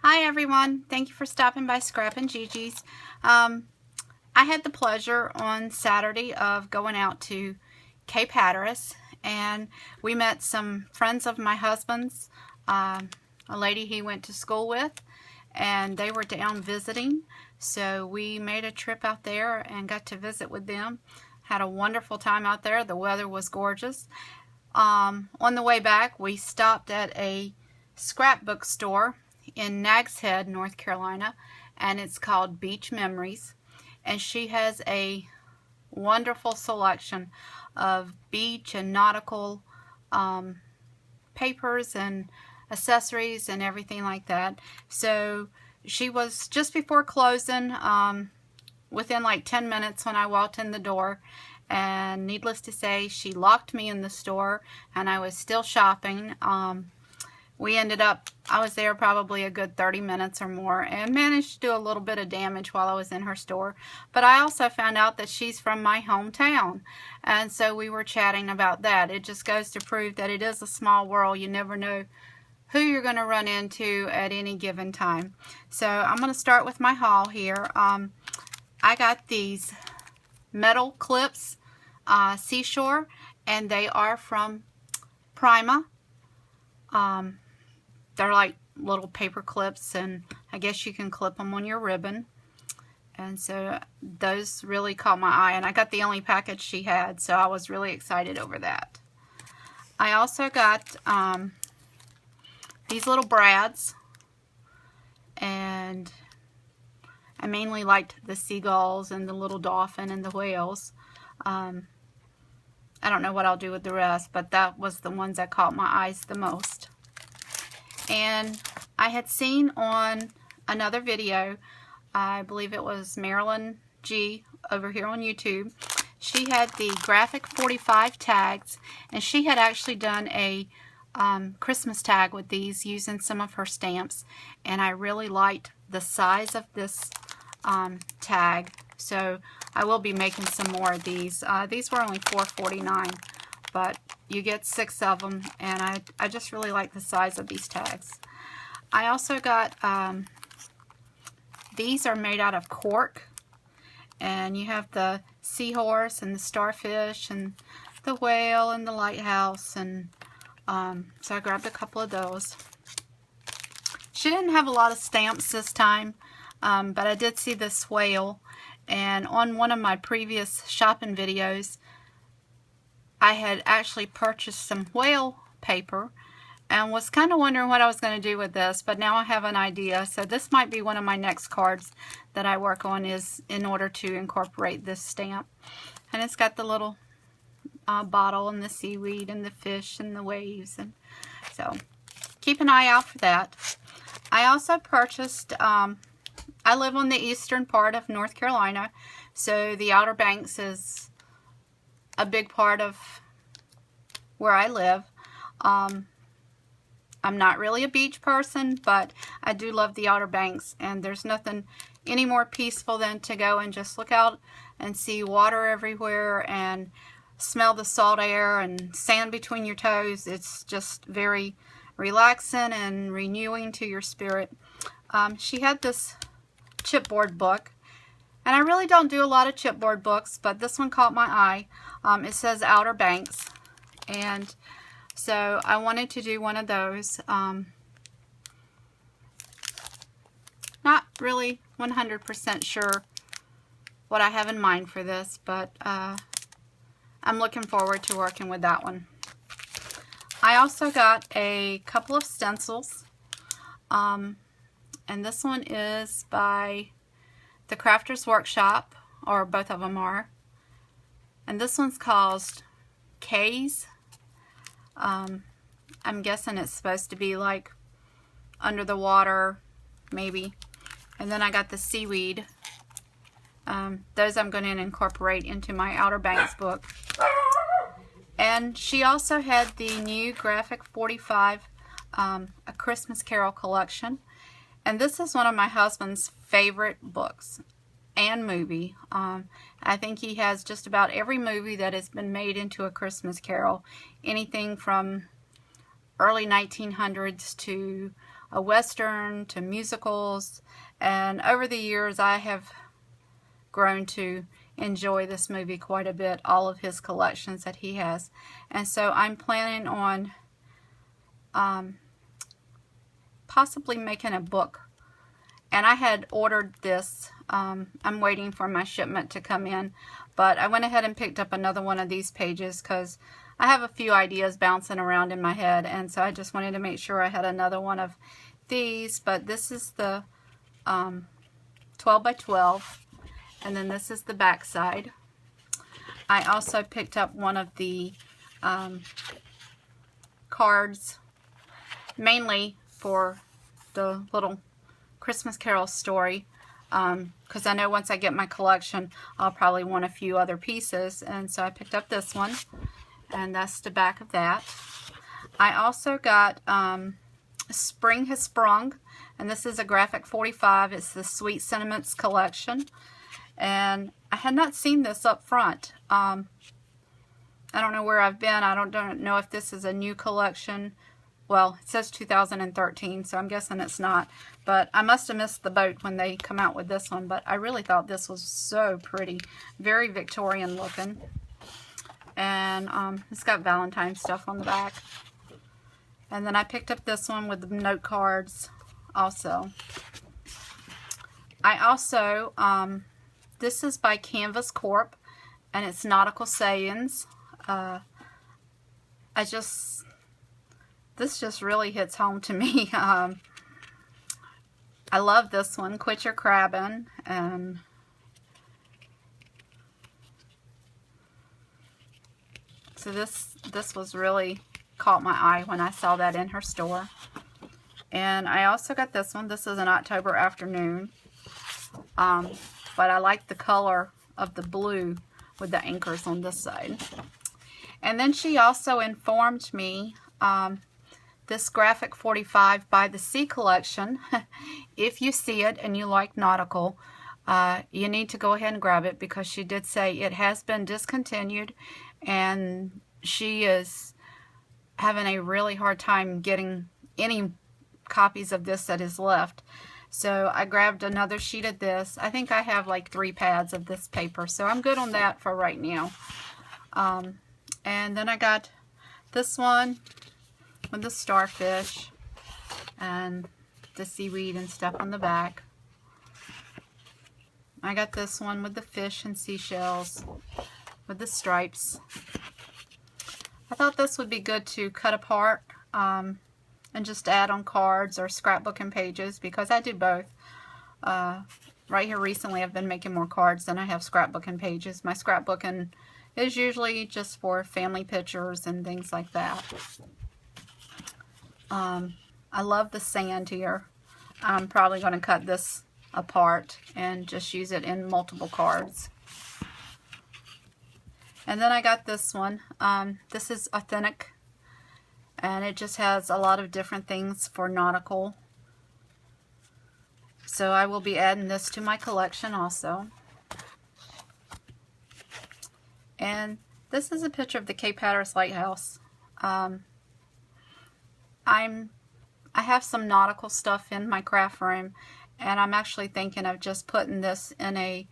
Hi everyone, thank you for stopping by Scrap and Gigi's. I had the pleasure on Saturday of going out to Cape Hatteras, and we met some friends of my husband's, a lady he went to school with, and they were down visiting, so we made a trip out there and got to visit with them. Had a wonderful time out there. The weather was gorgeous. On the way back, we stopped at a scrapbook store in Nagshead, North Carolina, and it's called Beach Memories, and she has a wonderful selection of beach and nautical papers and accessories and everything like that. So she was just before closing, within like 10 minutes when I walked in the door, and needless to say, she locked me in the store and I was still shopping. I was there probably a good 30 minutes or more and managed to do a little bit of damage while I was in her store. But I also found out that she's from my hometown, and so we were chatting about that. It just goes to prove that it is a small world. You never know who you're going to run into at any given time. So I'm going to start with my haul here. I got these metal clips, Seashore, and they are from Prima. They're like little paper clips, and I guess you can clip them on your ribbon. And so those really caught my eye, and I got the only package she had, so I was really excited over that. I also got these little brads, and I mainly liked the seagulls and the little dolphin and the whales. I don't know what I'll do with the rest, but that was the ones that caught my eyes the most. And I had seen on another video, I believe it was Marilyn G over here on YouTube, she had the graphic 45 tags, and she had actually done a Christmas tag with these using some of her stamps, and I really liked the size of this tag, so I will be making some more of these. These were only $4.49, but you get 6 of them, and I just really like the size of these tags. I also got, these are made out of cork, and you have the seahorse and the starfish and the whale and the lighthouse, and so I grabbed a couple of those. She didn't have a lot of stamps this time, but I did see this whale, and on one of my previous shopping videos, I had actually purchased some whale paper and was kind of wondering what I was going to do with this, but now I have an idea. So this might be one of my next cards that I work on, is in order to incorporate this stamp. And it's got the little bottle and the seaweed and the fish and the waves, and so keep an eye out for that. I also purchased, I live on the eastern part of North Carolina, so the Outer Banks is a big part of where I live. I'm not really a beach person, but I do love the Outer Banks, and there's nothing any more peaceful than to go and just look out and see water everywhere and smell the salt air and sand between your toes. It's just very relaxing and renewing to your spirit. She had this chipboard book, and I really don't do a lot of chipboard books, but this one caught my eye. It says Outer Banks, and so I wanted to do one of those. Not really 100% sure what I have in mind for this, but I'm looking forward to working with that one. I also got a couple of stencils, and this one is by the Crafters Workshop, or both of them are, and this one's called K's. I'm guessing it's supposed to be like under the water, maybe. And then I got the seaweed. Those I'm going to incorporate into my Outer Banks book. And she also had the new graphic 45, A Christmas Carol collection. And this is one of my husband's favorite books and movie. I think he has just about every movie that has been made into A Christmas Carol. Anything from early 1900s to a Western to musicals. And over the years, I have grown to enjoy this movie quite a bit, all of his collections that he has. And so I'm planning on possibly making a book. And I had ordered this. I'm waiting for my shipment to come in. But I went ahead and picked up another one of these pages because I have a few ideas bouncing around in my head. And so I just wanted to make sure I had another one of these. But this is the 12 by 12. And then this is the back side. I also picked up one of the cards, mainly for the little Christmas Carol story, because I know once I get my collection, I'll probably want a few other pieces. And so I picked up this one, and that's the back of that. I also got Spring Has Sprung, and this is a graphic 45. It's the Sweet Sentiments collection. And I had not seen this up front. I don't know where I've been. I don't know if this is a new collection. Well, it says 2013, so I'm guessing it's not. But I must have missed the boat when they come out with this one. But I really thought this was so pretty. Very Victorian looking. And it's got Valentine stuff on the back. And then I picked up this one with the note cards also. I also... this is by Canvas Corp, and it's Nautical Sayings. This just really hits home to me. I love this one, Quit Your Crabbing. And so this was really caught my eye when I saw that in her store. And I also got this one. This is an October Afternoon. But I like the color of the blue with the anchors on this side. And then she also informed me this graphic 45 by the Sea Collection. If you see it and you like nautical, you need to go ahead and grab it, because she did say it has been discontinued and she is having a really hard time getting any copies of this that is left. So I grabbed another sheet of this. I think I have like 3 pads of this paper, so I'm good on that for right now. And then I got this one with the starfish and the seaweed and stuff on the back. I got this one with the fish and seashells with the stripes. I thought this would be good to cut apart and just add on cards or scrapbooking pages, because I do both. Right here recently I've been making more cards than I have scrapbooking pages. My scrapbooking is usually just for family pictures and things like that. I love the sand here. I'm probably going to cut this apart and just use it in multiple cards. And then I got this one. This is Authentic. And it just has a lot of different things for nautical. So I will be adding this to my collection also. And this is a picture of the Cape Hatteras Lighthouse. I have some nautical stuff in my craft room, and I'm actually thinking of just putting this in a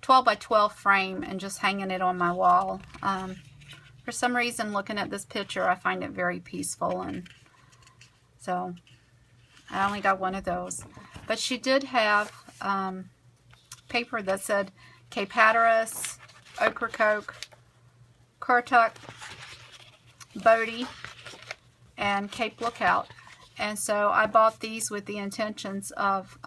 12 by 12 frame and just hanging it on my wall. For some reason, looking at this picture, I find it very peaceful, and so I only got one of those. But she did have paper that said Cape Hatteras, Ocracoke, Currituck, Bodie, and Cape Lookout. And so I bought these with the intentions of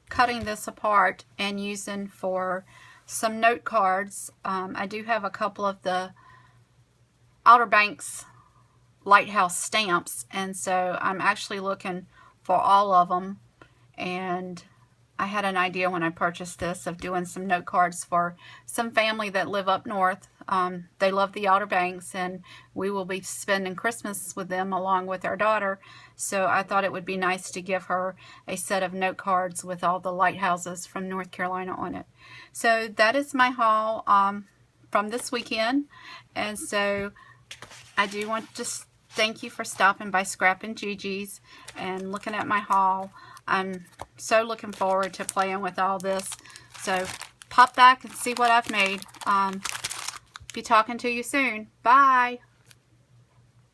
cutting this apart and using for some note cards. I do have a couple of the Outer Banks lighthouse stamps, and so I'm actually looking for all of them. And I had an idea when I purchased this of doing some note cards for some family that live up north. They love the Outer Banks, and we will be spending Christmas with them along with our daughter. So I thought it would be nice to give her a set of note cards with all the lighthouses from North Carolina on it. So that is my haul from this weekend. And so I do want to thank you for stopping by Scrap and Gigi's and looking at my haul. I'm so looking forward to playing with all this. So pop back and see what I've made. Be talking to you soon. Bye.